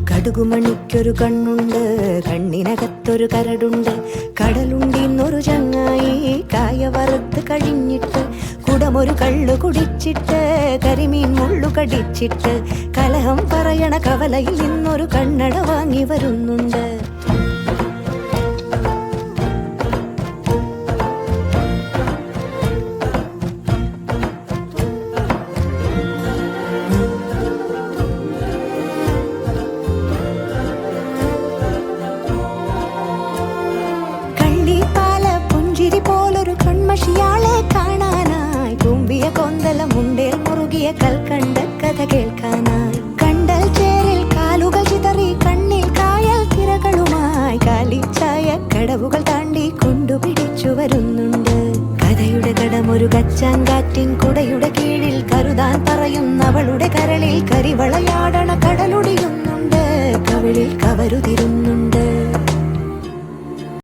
കടുകുമണിക്കൊരു കണ്ണുണ്ട്, കണ്ണിനകത്തൊരു കരടുണ്ട്. കടലുണ്ടിന്നൊരു ചങ്ങായി കായ വറുത്ത് കഴിഞ്ഞിട്ട്, കുടമൊരു കള്ളു കുടിച്ചിട്ട്, കരിമീൻ മുള്ളു കടിച്ചിട്ട്, കലഹം പറയണ കവലയിൽ നിന്നൊരു കണ്ണട വാങ്ങി വരുന്നുണ്ട്. പോലൊരു കൺമഷിയാളെ കാണാനായി, കുമ്പിയ കൊന്തലമുണ്ടേൽ മുറുകിയ കൽക്കണ്ട കഥ കേൾക്കാനായി, കണ്ടൽ ചേരിൽ കാലുകൾ ചിതറി കണ്ണിൽ കായൽ തിരകളുമായി, കാലിച്ചായ കടവുകൾ താണ്ടി കൊണ്ടുപിടിച്ചു വരുന്നുണ്ട്. കഥയുടെ കടമൊരു കച്ചാൻ കാറ്റിൻ കുടയുടെ കീഴിൽ കരുതാൻ പറയുന്നവളുടെ കരളിൽ കരിവളയാടണ കടലൊടിയുന്നുണ്ട്, കവിളിൽ കവരുതിരുന്നുണ്ട്.